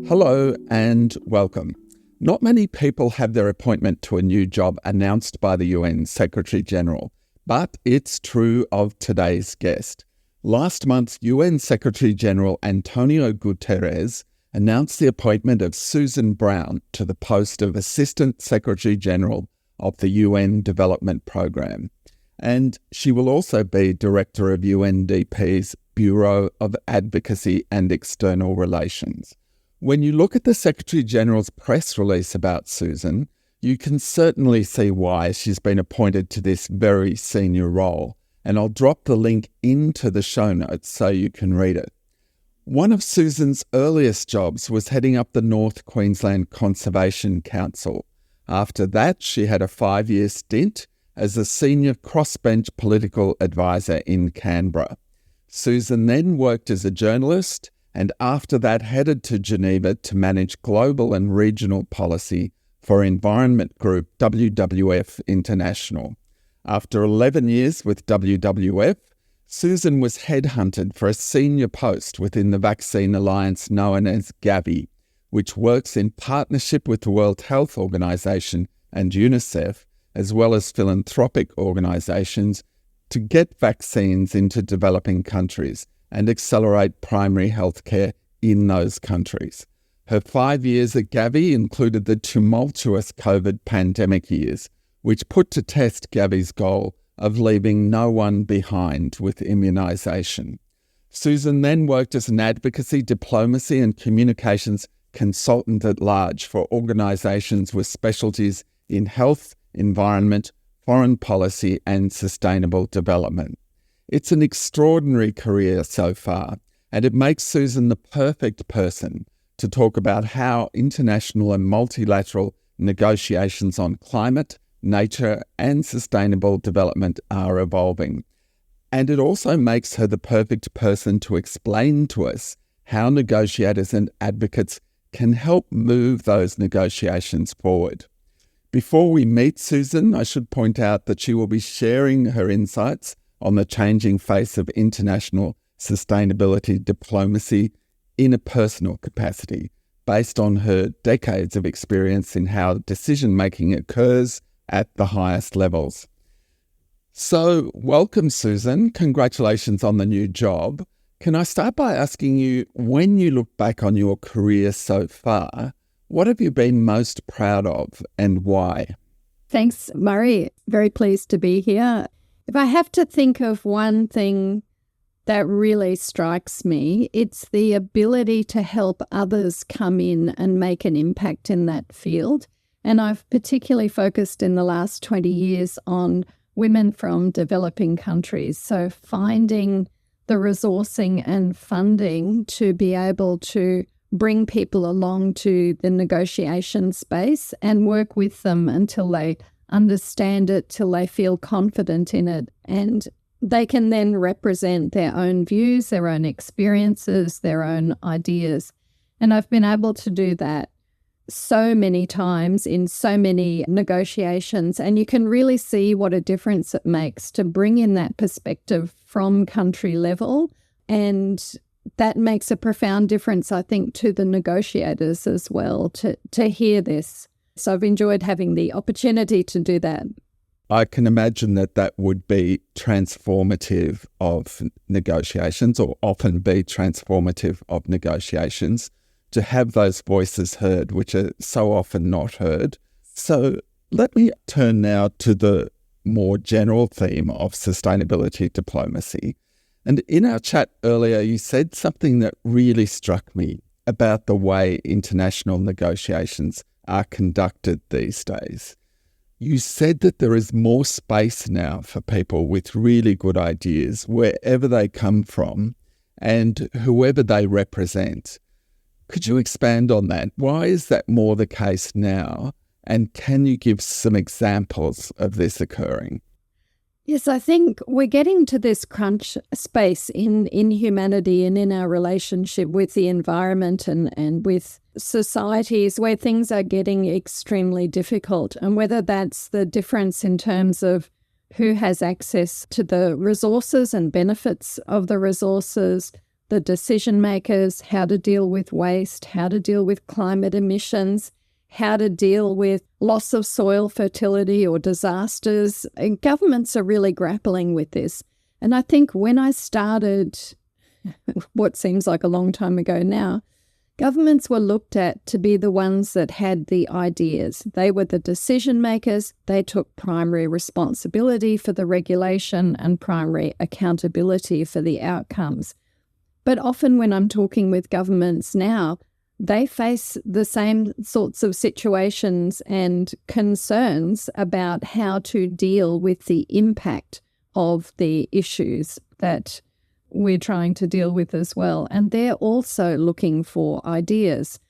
Hello and welcome. Not many people have their appointment to a new job announced by the UN Secretary-General, but it's true of today's guest. Last month, UN Secretary-General Antonio Guterres announced the appointment of Susan Brown to the post of Assistant Secretary-General of the UN Development Programme. And she will also be Director of UNDP's Bureau of Advocacy and External Relations. When you look at the Secretary-General's press release about Susan, you can certainly see why she's been appointed to this very senior role, and I'll drop the link into the show notes so you can read it. One of Susan's earliest jobs was heading up the North Queensland Conservation Council. After that, she had a 5-year stint as a senior crossbench political advisor in Canberra. Susan then worked as a journalist and after that headed to Geneva to manage global and regional policy for environment group WWF International. After 11 years with WWF, Susan was headhunted for a senior post within the vaccine alliance known as Gavi, which works in partnership with the World Health Organization and UNICEF, as well as philanthropic organizations, to get vaccines into developing countries and accelerate primary health care in those countries. Her 5 years at Gavi included the tumultuous COVID pandemic years, which put to test Gavi's goal of leaving no one behind with immunisation. Susan then worked as an advocacy, diplomacy and communications consultant at large for organisations with specialties in health, environment, foreign policy and sustainable development. It's an extraordinary career so far, and it makes Susan the perfect person to talk about how international and multilateral negotiations on climate, nature and sustainable development are evolving. And it also makes her the perfect person to explain to us how negotiators and advocates can help move those negotiations forward. Before we meet Susan, I should point out that she will be sharing her insights on the changing face of international sustainability diplomacy in a personal capacity, based on her decades of experience in how decision-making occurs at the highest levels. So, welcome, Susan. Congratulations on the new job. Can I start by asking you, when you look back on your career so far, what have you been most proud of and why? Thanks, Murray. Very pleased to be here. If I have to think of one thing that really strikes me, it's the ability to help others come in and make an impact in that field. And I've particularly focused in the last 20 years on women from developing countries. So finding the resourcing and funding to be able to bring people along to the negotiation space and work with them until they understand it, till they feel confident in it, and they can then represent their own views, their own experiences, their own ideas. And I've been able to do that so many times in so many negotiations, and you can really see what a difference it makes to bring in that perspective from country level, and that makes a profound difference, I think, to the negotiators as well, to hear this. So I've enjoyed having the opportunity to do that. I can imagine that would be transformative of negotiations, or often be transformative of negotiations, to have those voices heard, which are so often not heard. So let me turn now to the more general theme of sustainability diplomacy. And in our chat earlier, you said something that really struck me about the way international negotiations are conducted these days. You said that there is more space now for people with really good ideas, wherever they come from and whoever they represent. Could you expand on that? Why is that more the case now? And can you give some examples of this occurring? Yes, I think we're getting to this crunch space in humanity and in our relationship with the environment and with societies where things are getting extremely difficult. And whether that's the difference in terms of who has access to the resources and benefits of the resources, the decision makers, how to deal with waste, how to deal with climate emissions, how to deal with loss of soil fertility or disasters. And governments are really grappling with this. And I think when I started, what seems like a long time ago now, governments were looked at to be the ones that had the ideas. They were the decision makers. They took primary responsibility for the regulation and primary accountability for the outcomes. But often when I'm talking with governments now, they face the same sorts of situations and concerns about how to deal with the impact of the issues that we're trying to deal with as well. And they're also looking for ideas.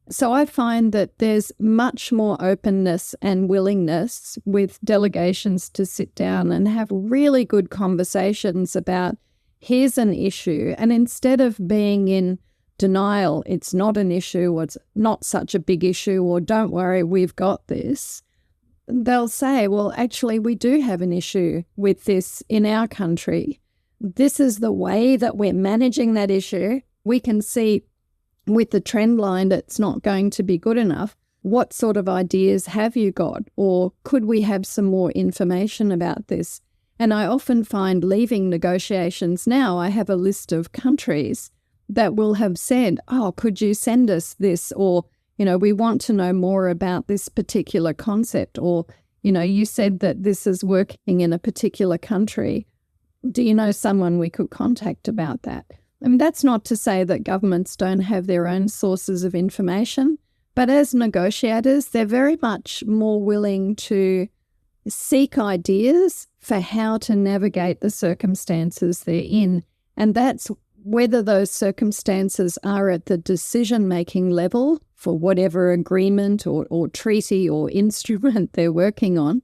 So I find that there's much more openness and willingness with delegations to sit down and have really good conversations about, here's an issue. And instead of being in denial, it's not an issue, or it's not such a big issue, or don't worry, we've got this, they'll say, well, actually, we do have an issue with this in our country. This is the way that we're managing that issue. We can see with the trend line that it's not going to be good enough. What sort of ideas have you got? Or could we have some more information about this? And I often find leaving negotiations now, I have a list of countries that will have said, oh, could you send us this? Or, we want to know more about this particular concept. Or, you said that this is working in a particular country. Do you know someone we could contact about that? I mean, that's not to say that governments don't have their own sources of information, but as negotiators, they're very much more willing to seek ideas for how to navigate the circumstances they're in. And that's whether those circumstances are at the decision-making level for whatever agreement or treaty or instrument they're working on,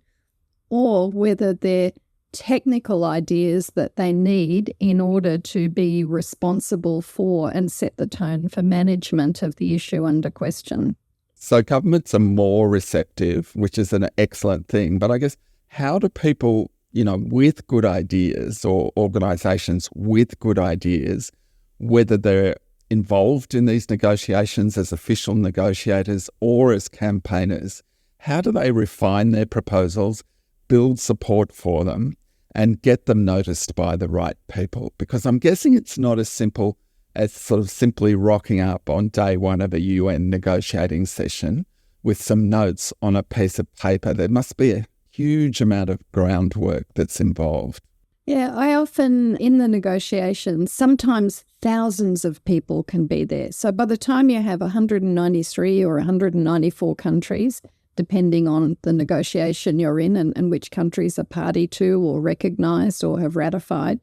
or whether they're technical ideas that they need in order to be responsible for and set the tone for management of the issue under question. So governments are more receptive, which is an excellent thing. But I guess, how do people, with good ideas, or organisations with good ideas, whether they're involved in these negotiations as official negotiators or as campaigners, how do they refine their proposals, build support for them, and get them noticed by the right people? Because I'm guessing it's not as simple as sort of simply rocking up on day one of a UN negotiating session with some notes on a piece of paper. There must be a huge amount of groundwork that's involved. Yeah, I often, in the negotiations, sometimes thousands of people can be there. So by the time you have 193 or 194 countries, depending on the negotiation you're in and which countries are party to or recognised or have ratified.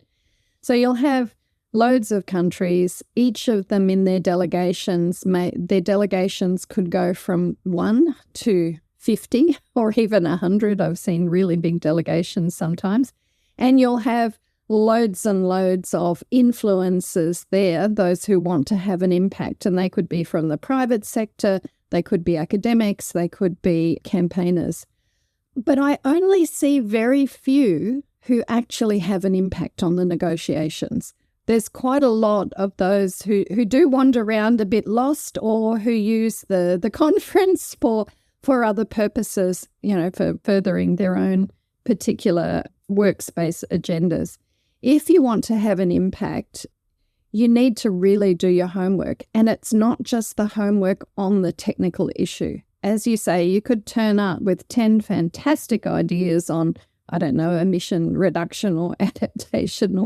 So you'll have loads of countries, each of them in their delegations, their delegations could go from 1 to 50 or even 100. I've seen really big delegations sometimes. And you'll have loads and loads of influencers there, those who want to have an impact. And they could be from the private sector, they could be academics, they could be campaigners. But I only see very few who actually have an impact on the negotiations. There's quite a lot of those who do wander around a bit lost, or who use the conference for other purposes, for furthering their own particular workspace agendas. If you want to have an impact, you need to really do your homework. And it's not just the homework on the technical issue. As you say, you could turn up with 10 fantastic ideas on, emission reduction or adaptation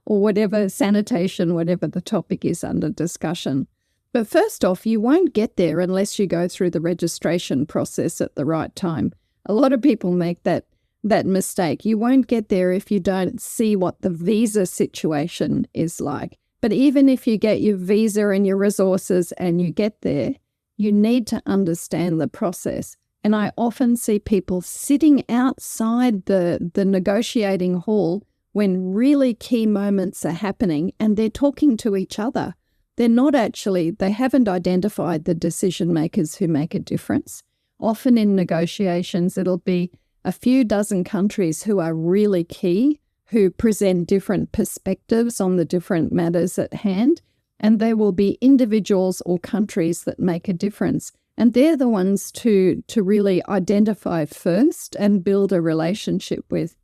or whatever, sanitation, whatever the topic is under discussion. But first off, you won't get there unless you go through the registration process at the right time. A lot of people make that mistake. You won't get there if you don't see what the visa situation is like. But even if you get your visa and your resources and you get there, you need to understand the process. And I often see people sitting outside the negotiating hall when really key moments are happening, and they're talking to each other. They haven't identified the decision makers who make a difference. Often in negotiations, it'll be a few dozen countries who are really key, who present different perspectives on the different matters at hand. and there will be individuals or countries that make a difference. And they're the ones to really identify first and build a relationship with.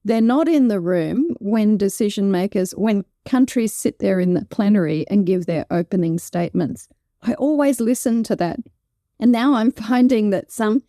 They're not in the room when when countries sit there in the plenary and give their opening statements. I always listen to that. And now I'm finding that some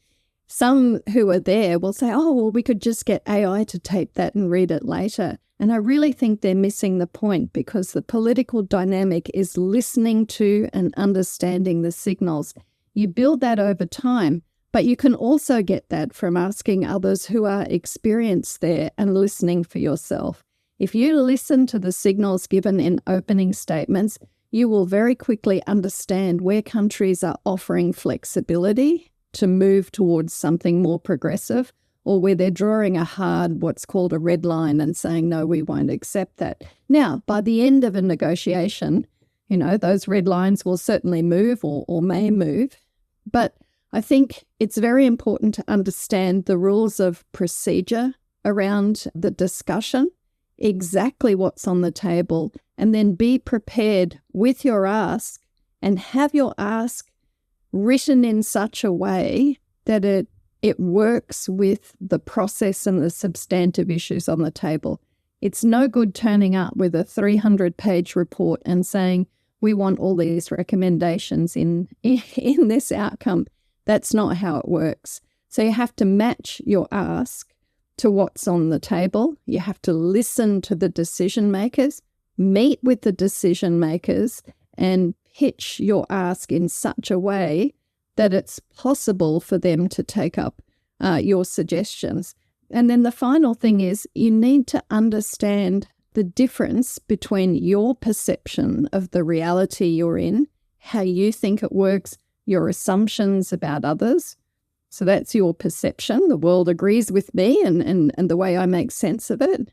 who are there will say, oh, well, we could just get AI to tape that and read it later. And I really think they're missing the point, because the political dynamic is listening to and understanding the signals. You build that over time, but you can also get that from asking others who are experienced there and listening for yourself. If you listen to the signals given in opening statements, you will very quickly understand where countries are offering flexibility to move towards something more progressive, or where they're drawing a hard, what's called a red line, and saying, no, we won't accept that. Now, by the end of a negotiation, those red lines will certainly move or may move. But I think it's very important to understand the rules of procedure around the discussion, exactly what's on the table, and then be prepared with your ask, and have your ask written in such a way that it works with the process and the substantive issues on the table. It's no good turning up with a 300-page report and saying, we want all these recommendations in this outcome. That's not how it works. So you have to match your ask to what's on the table. You have to listen to the decision makers, meet with the decision makers, and pitch your ask in such a way that it's possible for them to take up your suggestions. And then the final thing is, you need to understand the difference between your perception of the reality you're in, how you think it works, your assumptions about others. So that's your perception. The world agrees with me and the way I make sense of it.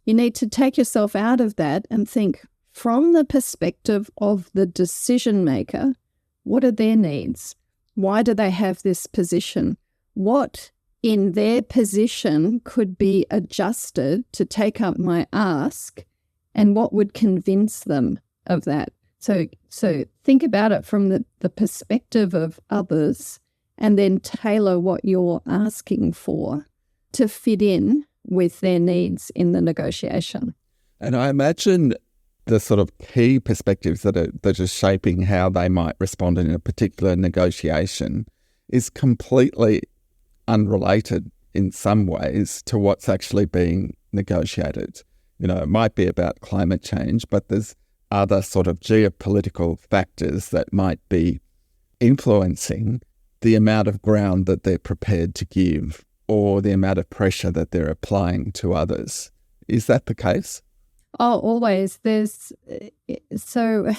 You need to take yourself out of that and think from the perspective of the decision maker, what are their needs? Why do they have this position? What in their position could be adjusted to take up my ask, and what would convince them of that? So think about it from the perspective of others, and then tailor what you're asking for to fit in with their needs in the negotiation. And I imagine the sort of key perspectives that are shaping how they might respond in a particular negotiation is completely unrelated in some ways to what's actually being negotiated. It might be about climate change, but there's other sort of geopolitical factors that might be influencing the amount of ground that they're prepared to give, or the amount of pressure that they're applying to others. Is that the case? Oh, always. So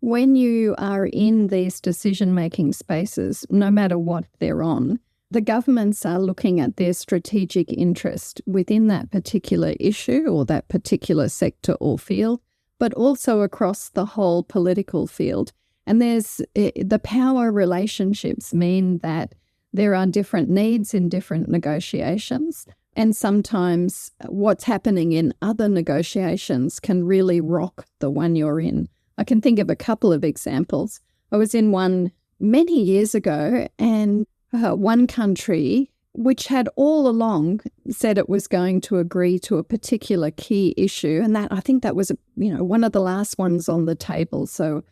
when you are in these decision-making spaces, no matter what they're on, the governments are looking at their strategic interest within that particular issue or that particular sector or field, but also across the whole political field. And the power relationships mean that there are different needs in different negotiations. And sometimes what's happening in other negotiations can really rock the one you're in. I can think of a couple of examples. I was in one many years ago, and one country, which had all along said it was going to agree to a particular key issue, and I think that was one of the last ones on the table. So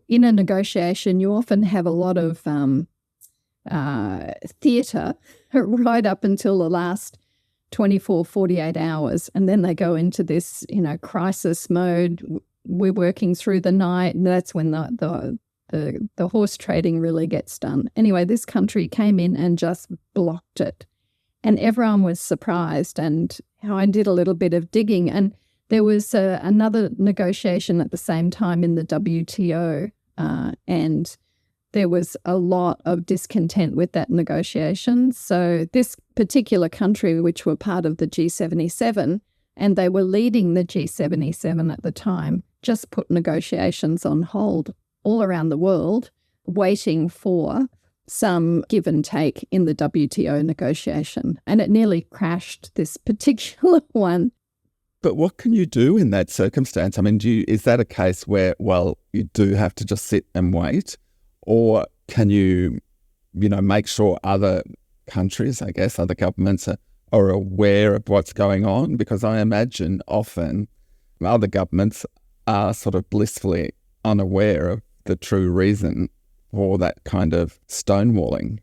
in a negotiation, you often have a lot of theatre right up until the last 24, 48 hours. And then they go into this, crisis mode. We're working through the night, and that's when the horse trading really gets done. Anyway, this country came in and just blocked it. And everyone was surprised, and I did a little bit of digging. And there was another negotiation at the same time in the WTO, and there was a lot of discontent with that negotiation. So this particular country, which were part of the G77, and they were leading the G77 at the time, just put negotiations on hold all around the world, waiting for some give and take in the WTO negotiation. And it nearly crashed this particular one. But what can you do in that circumstance? I mean, is that a case where, well, you do have to just sit and wait? Or can you, make sure other countries, I guess, other governments are aware of what's going on? Because I imagine often other governments are sort of blissfully unaware of the true reason for that kind of stonewalling.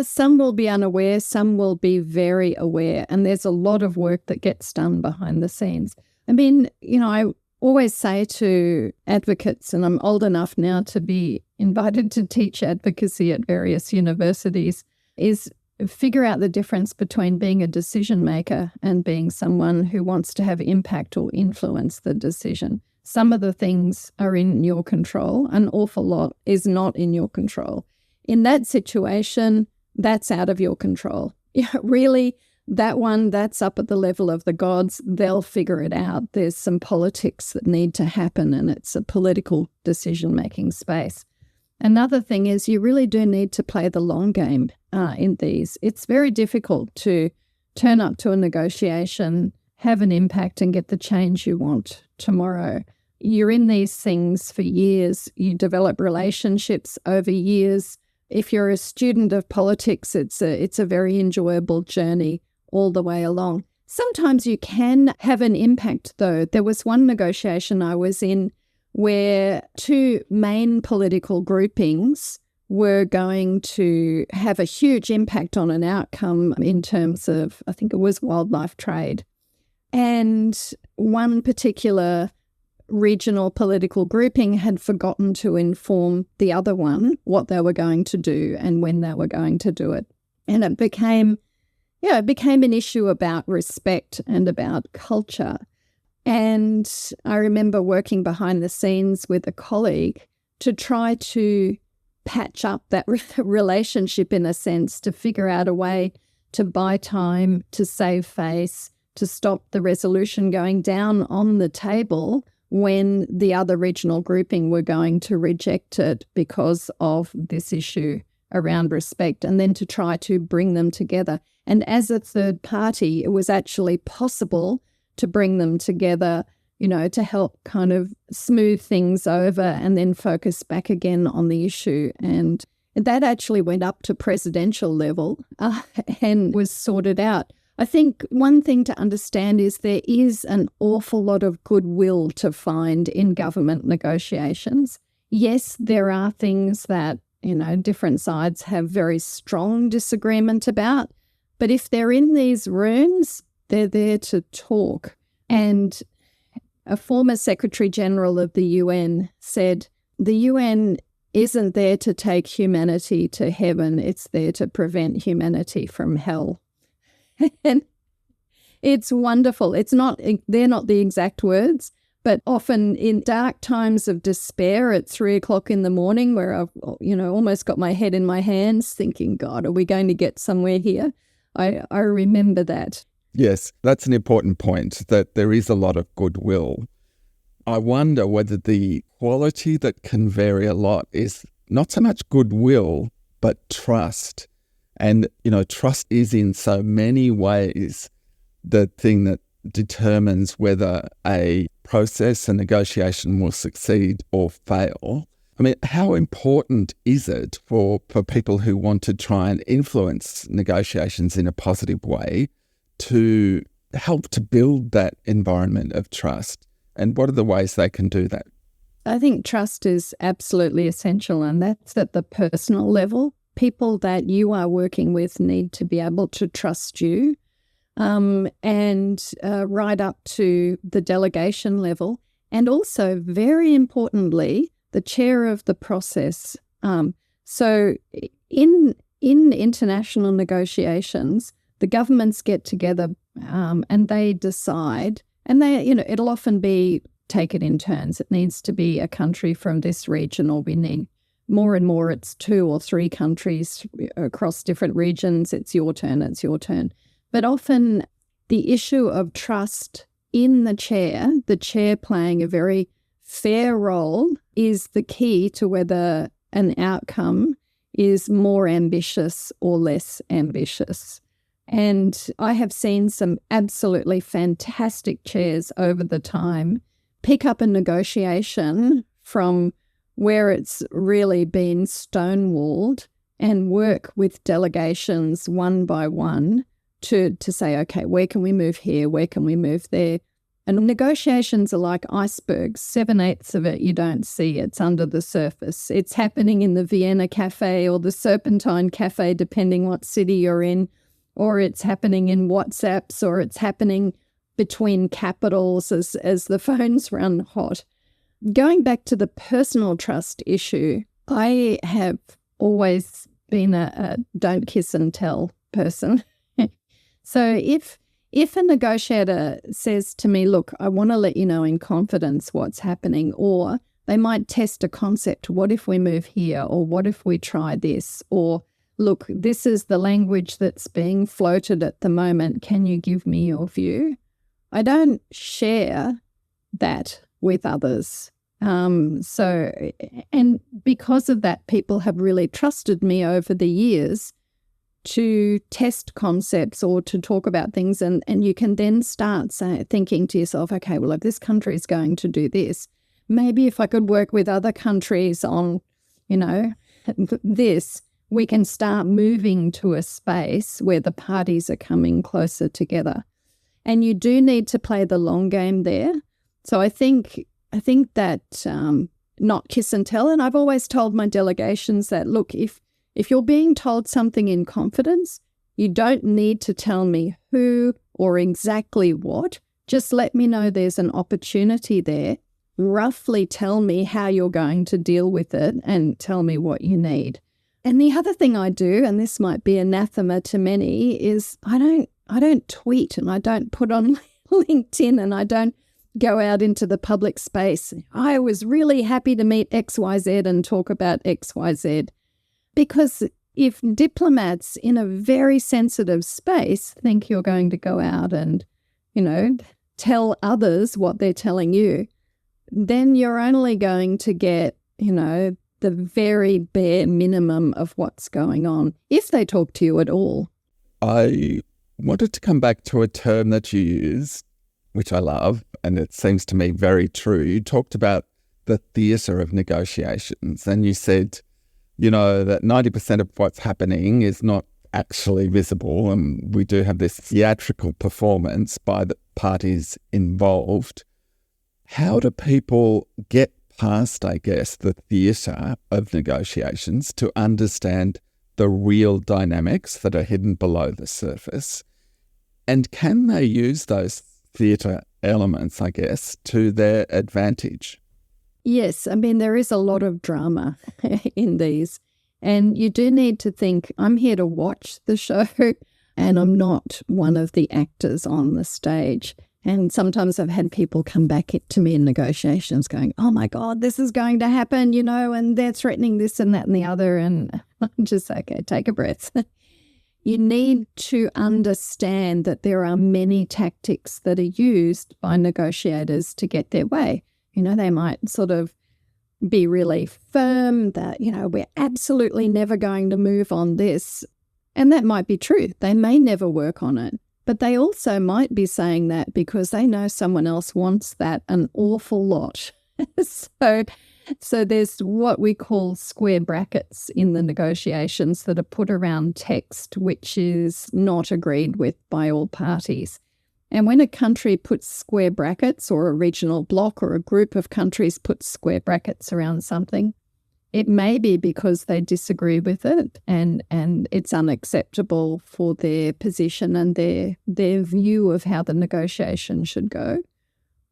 Some will be unaware, some will be very aware, and there's a lot of work that gets done behind the scenes. I mean, I always say to advocates, and I'm old enough now to be invited to teach advocacy at various universities, is figure out the difference between being a decision maker and being someone who wants to have impact or influence the decision. Some of the things are in your control, an awful lot is not in your control. In that situation, that's out of your control. Really, that's up at the level of the gods. They'll figure it out. There's some politics that need to happen, and it's a political decision-making space. Another thing is you really do need to play the long game in these. It's very difficult to turn up to a negotiation, have an impact, and get the change you want tomorrow. You're in these things for years. You develop relationships over years. If you're a student of politics, it's a very enjoyable journey all the way along. Sometimes you can have an impact, though. There was one negotiation I was in where two main political groupings were going to have a huge impact on an outcome in terms of, I think it was wildlife trade. And one particular regional political grouping had forgotten to inform the other one what they were going to do and when they were going to do it. And it became an issue about respect and about culture. And I remember working behind the scenes with a colleague to try to patch up that relationship in a sense, to figure out a way to buy time, to save face, to stop the resolution going down on the table when the other regional grouping were going to reject it because of this issue around respect, and then to try to bring them together. And as a third party, it was actually possible to bring them together, to help kind of smooth things over and then focus back again on the issue. And that actually went up to presidential level and was sorted out. I think one thing to understand is there is an awful lot of goodwill to find in government negotiations. Yes, there are things that, different sides have very strong disagreement about, but if they're in these rooms, they're there to talk. And a former Secretary General of the UN said, the UN isn't there to take humanity to heaven, it's there to prevent humanity from hell. And it's wonderful. They're not the exact words, but often in dark times of despair at 3:00 in the morning where I've, almost got my head in my hands thinking, God, are we going to get somewhere here? I remember that. Yes, that's an important point, that there is a lot of goodwill. I wonder whether the quality that can vary a lot is not so much goodwill, but trust. And, trust is in so many ways the thing that determines whether a process, a negotiation will succeed or fail. I mean, how important is it for people who want to try and influence negotiations in a positive way to help to build that environment of trust? And what are the ways they can do that? I think trust is absolutely essential, and that's at the personal level. People that you are working with need to be able to trust you, and right up to the delegation level. And also, very importantly, the chair of the process. So in international negotiations, the governments get together and they decide, and it'll often be take it in turns. It needs to be a country from this region, or we need more and more, it's 2 or 3 countries across different regions. It's your turn. But often the issue of trust in the chair playing a very fair role, is the key to whether an outcome is more ambitious or less ambitious. And I have seen some absolutely fantastic chairs over the time pick up a negotiation from where it's really been stonewalled and work with delegations one by one to say, okay, where can we move here? Where can we move there? And negotiations are like icebergs. 7/8 of it you don't see. It's under the surface. It's happening in the Vienna Cafe or the Serpentine Cafe, depending what city you're in, or it's happening in WhatsApps, or it's happening between capitals as the phones run hot. Going back to the personal trust issue, I have always been a don't kiss and tell person. So if a negotiator says to me, look, I want to let you know in confidence what's happening, or they might test a concept, what if we move here, or what if we try this, or look, this is the language that's being floated at the moment, can you give me your view? I don't share that with others. And because of that, people have really trusted me over the years to test concepts or to talk about things. And you can then start thinking to yourself, okay, well, if this country is going to do this, maybe if I could work with other countries on, this, we can start moving to a space where the parties are coming closer together. And you do need to play the long game there. So I think that not kiss and tell. And I've always told my delegations that, look, if you're being told something in confidence, you don't need to tell me who or exactly what. Just let me know there's an opportunity there. Roughly tell me how you're going to deal with it and tell me what you need. And the other thing I do, and this might be anathema to many, is I don't tweet and I don't put on LinkedIn and I don't go out into the public space. I was really happy to meet XYZ and talk about XYZ. Because if diplomats in a very sensitive space think you're going to go out and, tell others what they're telling you, then you're only going to get, the very bare minimum of what's going on, if they talk to you at all. I wanted to come back to a term that you use, which I love, and it seems to me very true. You talked about the theatre of negotiations, and you said, that 90% of what's happening is not actually visible, and we do have this theatrical performance by the parties involved. How do people get past, I guess, the theatre of negotiations to understand the real dynamics that are hidden below the surface? And can they use those theatre elements, I guess, to their advantage? Yes, I mean, there is a lot of drama in these. And you do need to think, I'm here to watch the show and I'm not one of the actors on the stage. And sometimes I've had people come back to me in negotiations going, oh my God, this is going to happen, and they're threatening this and that and the other. And I'm just, okay, take a breath. You need to understand that there are many tactics that are used by negotiators to get their way. They might sort of be really firm that, we're absolutely never going to move on this. And that might be true. They may never work on it. But they also might be saying that because they know someone else wants that an awful lot. So there's what we call square brackets in the negotiations that are put around text, which is not agreed with by all parties. And when a country puts square brackets, or a regional bloc or a group of countries puts square brackets around something, it may be because they disagree with it and it's unacceptable for their position and their view of how the negotiation should go.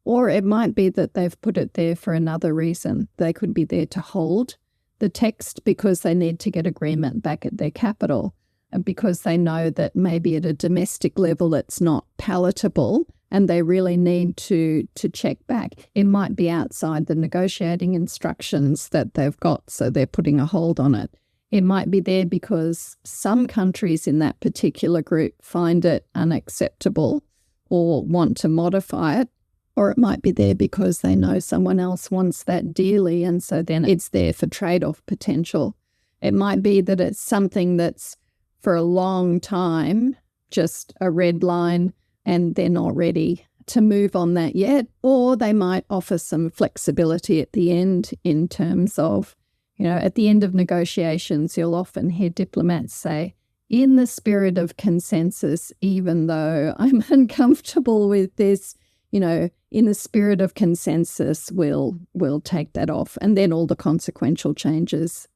Or it might be that they've put it there for another reason. They could be there to hold the text because they need to get agreement back at their capital, and because they know that maybe at a domestic level it's not palatable and they really need to check back. It might be outside the negotiating instructions that they've got, so they're putting a hold on it. It might be there because some countries in that particular group find it unacceptable or want to modify it. Or it might be there because they know someone else wants that dearly, and so then it's there for trade-off potential. It might be that it's something that's for a long time just a red line and they're not ready to move on that yet. Or they might offer some flexibility at the end in terms of, at the end of negotiations, you'll often hear diplomats say, in the spirit of consensus, even though I'm uncomfortable with this, in the spirit of consensus, we'll take that off. And then all the consequential changes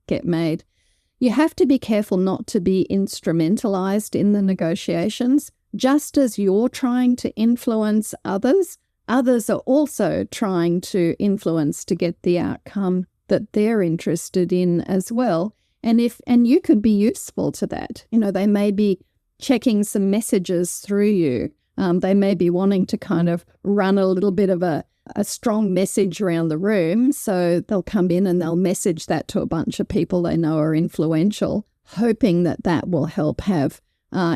get made. You have to be careful not to be instrumentalized in the negotiations. Just as you're trying to influence others, others are also trying to influence to get the outcome that they're interested in as well. And you could be useful to that. They may be checking some messages through you. They may be wanting to kind of run a little bit of a strong message around the room. So they'll come in and they'll message that to a bunch of people they know are influential, hoping that will help have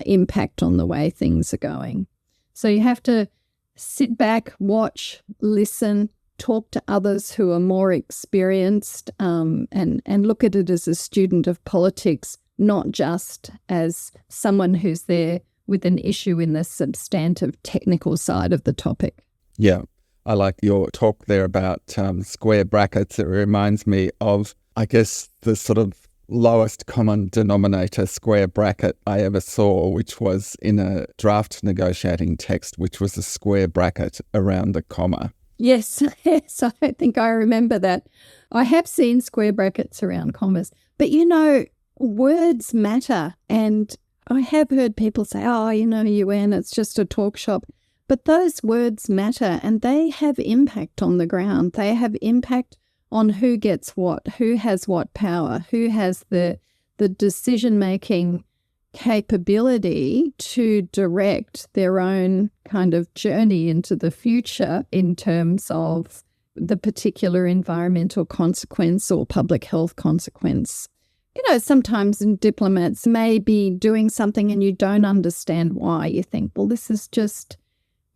impact on the way things are going. So you have to sit back, watch, listen, talk to others who are more experienced, and look at it as a student of politics, not just as someone who's there with an issue in the substantive technical side of the topic. Yeah, I like your talk there about square brackets. It reminds me of, I guess, the sort of lowest common denominator square bracket I ever saw, which was in a draft negotiating text, which was a square bracket around the comma. Yes, I think I remember that. I have seen square brackets around commas, but words matter. And I have heard people say, UN, it's just a talk shop. But those words matter and they have impact on the ground. They have impact on who gets what, who has what power, who has the decision-making capability to direct their own kind of journey into the future in terms of the particular environmental consequence or public health consequence. Sometimes diplomats may be doing something and you don't understand why. You think, well, this is just,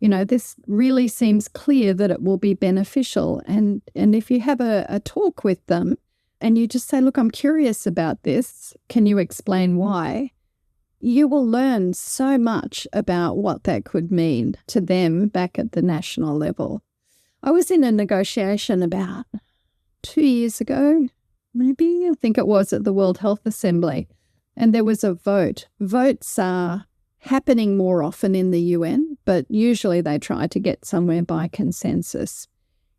this really seems clear that it will be beneficial. And if you have a talk with them and you just say, look, I'm curious about this, can you explain why? You will learn so much about what that could mean to them back at the national level. I was in a negotiation about 2 years ago, maybe, I think it was at the World Health Assembly, and there was a vote. Votes are happening more often in the UN, but usually they try to get somewhere by consensus.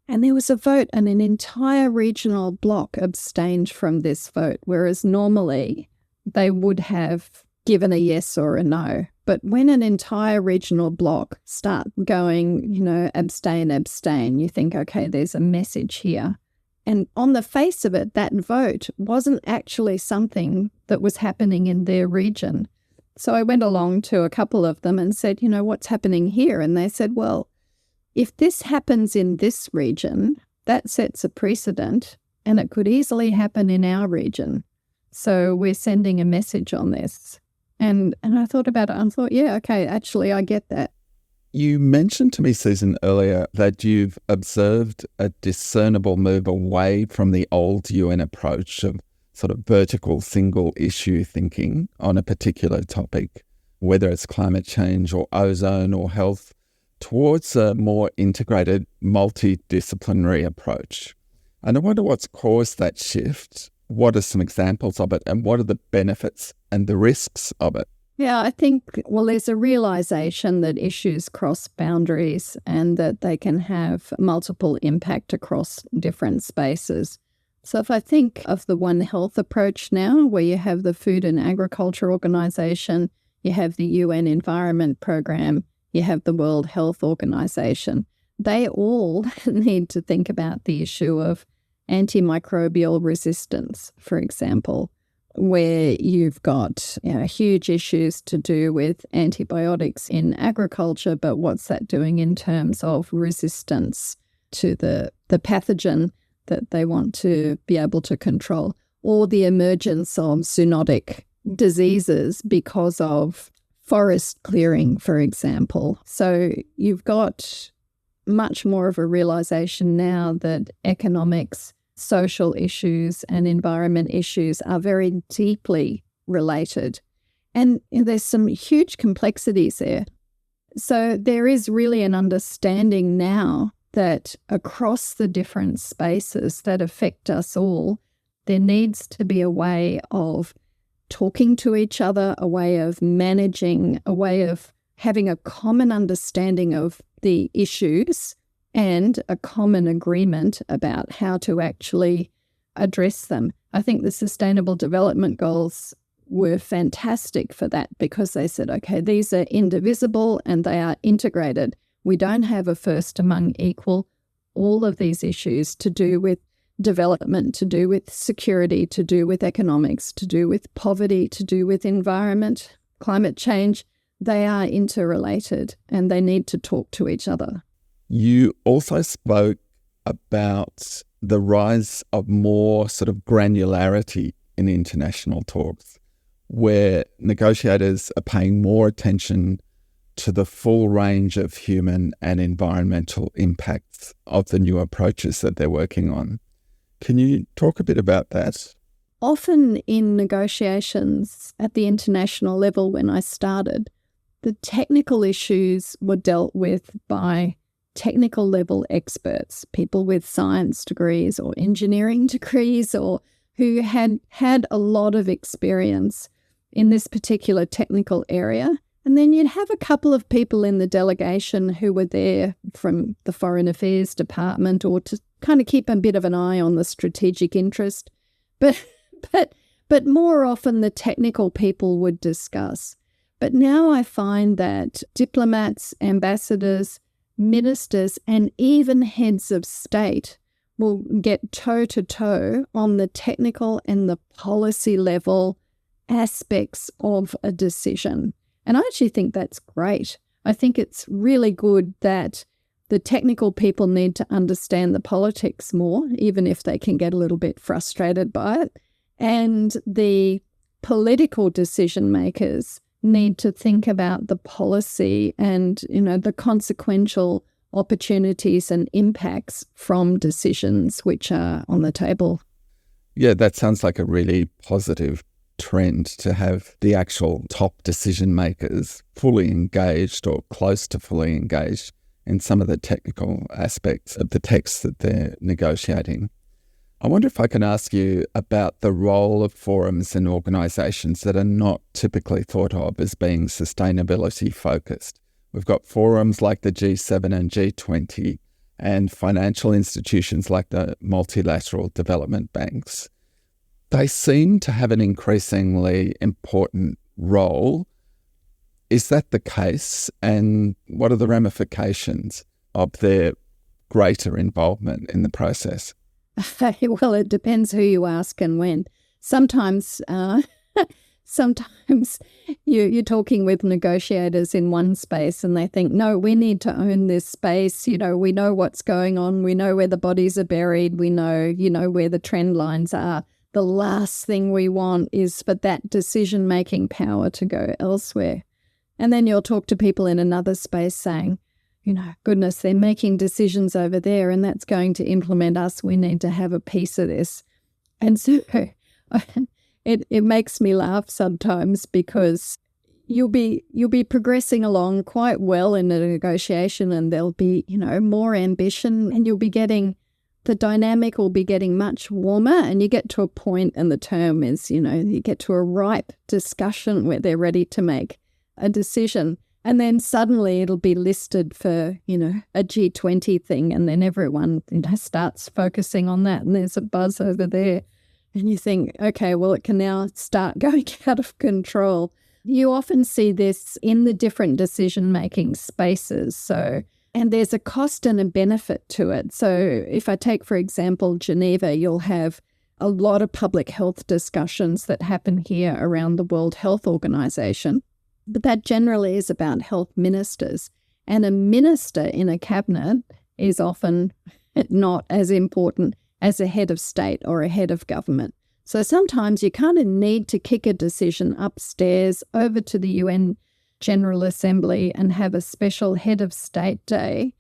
And there was a vote and an entire regional bloc abstained from this vote, whereas normally they would have given a yes or a no. But when an entire regional bloc start going, abstain, you think, okay, there's a message here. And on the face of it, that vote wasn't actually something that was happening in their region. So I went along to a couple of them and said, what's happening here? And they said, well, if this happens in this region, that sets a precedent and it could easily happen in our region. So we're sending a message on this. And I thought about it. I thought, yeah, okay, actually, I get that. You mentioned to me, Susan, earlier that you've observed a discernible move away from the old UN approach of sort of vertical single issue thinking on a particular topic, whether it's climate change or ozone or health, towards a more integrated, multidisciplinary approach. And I wonder what's caused that shift. What are some examples of it and what are the benefits and the risks of it? Yeah, I think, there's a realization that issues cross boundaries and that they can have multiple impact across different spaces. So if I think of the One Health approach now, where you have the Food and Agriculture Organization, you have the UN Environment Program, you have the World Health Organization, they all need to think about the issue of antimicrobial resistance, for example, where you've got huge issues to do with antibiotics in agriculture, but what's that doing in terms of resistance to the pathogen that they want to be able to control, or the emergence of zoonotic diseases because of forest clearing, for example. So you've got much more of a realization now that economics, social issues and environment issues are very deeply related. And there's some huge complexities there. So there is really an understanding now that across the different spaces that affect us all, there needs to be a way of talking to each other, a way of managing, a way of having a common understanding of the issues and a common agreement about how to actually address them. I think the Sustainable Development Goals were fantastic for that because they said, okay, these are indivisible and they are integrated. We don't have a first among equal. All of these issues to do with development, to do with security, to do with economics, to do with poverty, to do with environment, climate change, they are interrelated and they need to talk to each other. You also spoke about the rise of more sort of granularity in international talks, where negotiators are paying more attention to the full range of human and environmental impacts of the new approaches that they're working on. Can you talk a bit about that? Often in negotiations at the international level when I started, the technical issues were dealt with by technical level experts, people with science degrees or engineering degrees or who had had a lot of experience in this particular technical area. And then you'd have a couple of people in the delegation who were there from the Foreign Affairs Department or to kind of keep a bit of an eye on the strategic interest. But more often the technical people would discuss. But now I find that diplomats, ambassadors, ministers, and even heads of state will get toe-to-toe on the technical and the policy level aspects of a decision. And I actually think that's great. I think it's really good that the technical people need to understand the politics more, even if they can get a little bit frustrated by it. And the political decision makers need to think about the policy and, the consequential opportunities and impacts from decisions which are on the table. Yeah, that sounds like a really positive trend to have the actual top decision makers fully engaged or close to fully engaged in some of the technical aspects of the text that they're negotiating. I wonder if I can ask you about the role of forums and organisations that are not typically thought of as being sustainability focused. We've got forums like the G7 and G20 and financial institutions like the multilateral development banks. They seem to have an increasingly important role. Is that the case? And what are the ramifications of their greater involvement in the process? Well, it depends who you ask and when. Sometimes you're talking with negotiators in one space and they think, no, we need to own this space. We know what's going on. We know where the bodies are buried. We know, where the trend lines are. The last thing we want is for that decision-making power to go elsewhere. And then you'll talk to people in another space saying, goodness, they're making decisions over there and that's going to implement us. We need to have a piece of this. And so it makes me laugh sometimes because you'll be progressing along quite well in a negotiation and there'll be, more ambition and the dynamic will be getting much warmer and you get to a point and the term is, you get to a ripe discussion where they're ready to make a decision. And then suddenly it'll be listed for, a G20 thing and then everyone starts focusing on that and there's a buzz over there. And you think, okay, well, it can now start going out of control. You often see this in the different decision-making spaces. And there's a cost and a benefit to it. So if I take, for example, Geneva, you'll have a lot of public health discussions that happen here around the World Health Organization. But that generally is about health ministers. And a minister in a cabinet is often not as important as a head of state or a head of government. So sometimes you kind of need to kick a decision upstairs over to the UN General Assembly and have a special head of state day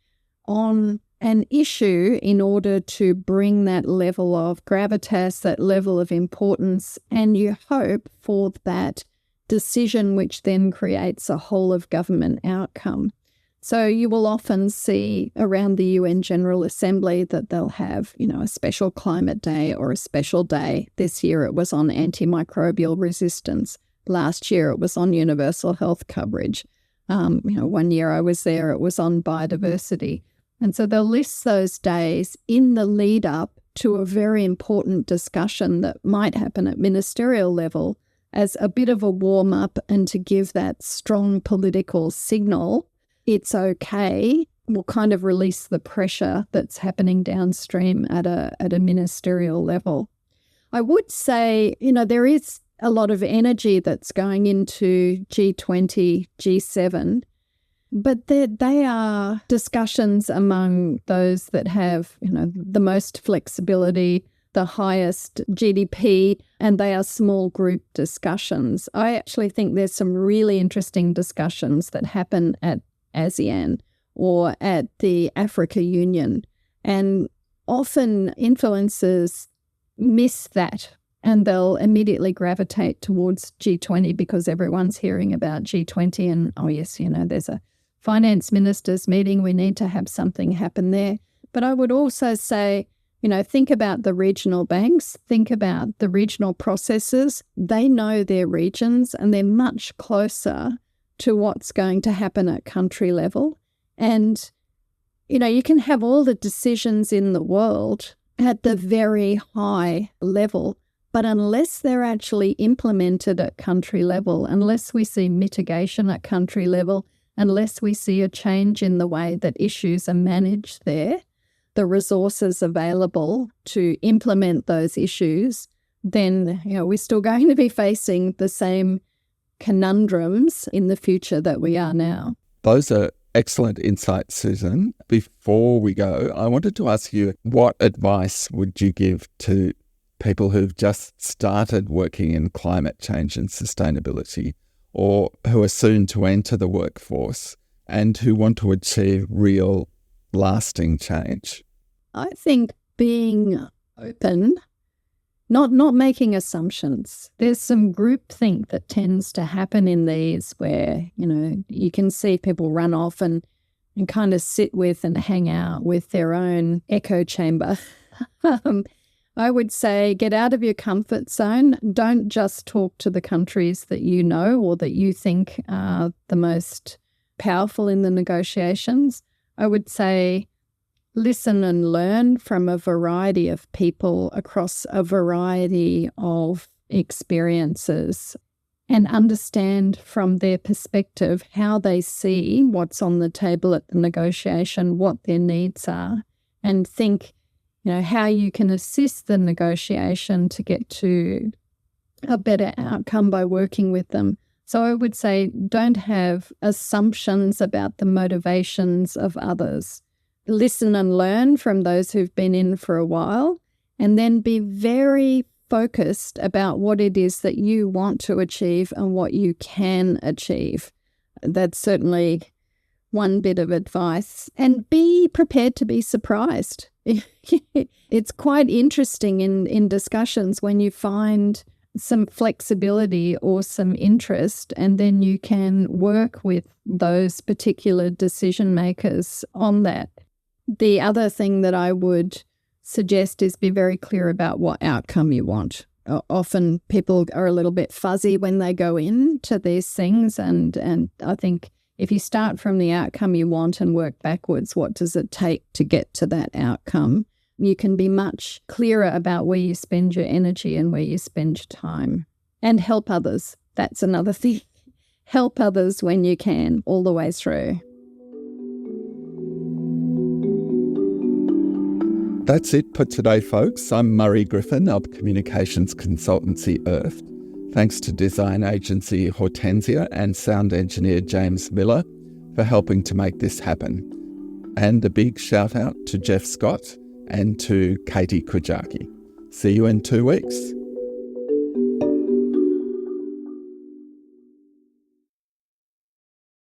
on an issue in order to bring that level of gravitas, that level of importance, and you hope for that decision which then creates a whole of government outcome. So you will often see around the UN General Assembly that they'll have, a special climate day or a special day. This year it was on antimicrobial resistance. Last year it was on universal health coverage. One year I was there, it was on biodiversity. And so they'll list those days in the lead up to a very important discussion that might happen at ministerial level as a bit of a warm up and to give that strong political signal. It's okay, will kind of release the pressure that's happening downstream at a ministerial level. I would say, there is a lot of energy that's going into G20, G7, but they are discussions among those that have, the most flexibility, the highest GDP, and they are small group discussions. I actually think there's some really interesting discussions that happen at ASEAN or at the Africa Union. And often influencers miss that and they'll immediately gravitate towards G20 because everyone's hearing about G20 and, oh yes, there's a finance ministers meeting, we need to have something happen there. But I would also say, think about the regional banks, think about the regional processors. They know their regions and they're much closer to what's going to happen at country level. And, you can have all the decisions in the world at the very high level, but unless they're actually implemented at country level, unless we see mitigation at country level, unless we see a change in the way that issues are managed there, the resources available to implement those issues, then, we're still going to be facing the same conundrums in the future that we are now. Those are excellent insights, Susan. Before we go, I wanted to ask you, what advice would you give to people who've just started working in climate change and sustainability, or who are soon to enter the workforce and who want to achieve real lasting change? I think being open, not making assumptions. There's some groupthink that tends to happen in these where, you can see people run off and kind of sit with and hang out with their own echo chamber. I would say get out of your comfort zone. Don't just talk to the countries that you know or that you think are the most powerful in the negotiations. I would say listen and learn from a variety of people across a variety of experiences and understand from their perspective how they see what's on the table at the negotiation, what their needs are, and think, how you can assist the negotiation to get to a better outcome by working with them. So I would say don't have assumptions about the motivations of others. Listen and learn from those who've been in for a while, and then be very focused about what it is that you want to achieve and what you can achieve. That's certainly one bit of advice. And be prepared to be surprised. It's quite interesting in discussions when you find some flexibility or some interest, and then you can work with those particular decision makers on that. The other thing that I would suggest is be very clear about what outcome you want. Often people are a little bit fuzzy when they go into these things, and I think if you start from the outcome you want and work backwards, what does it take to get to that outcome, you can be much clearer about where you spend your energy and where you spend your time. And help others. That's another thing. Help others when you can, all the way through. That's it for today, folks. I'm Murray Griffin of communications consultancy Earth. Thanks to design agency Hortensia and sound engineer James Miller for helping to make this happen. And a big shout out to Jeff Scott and to Katie Kujaki. See you in 2 weeks.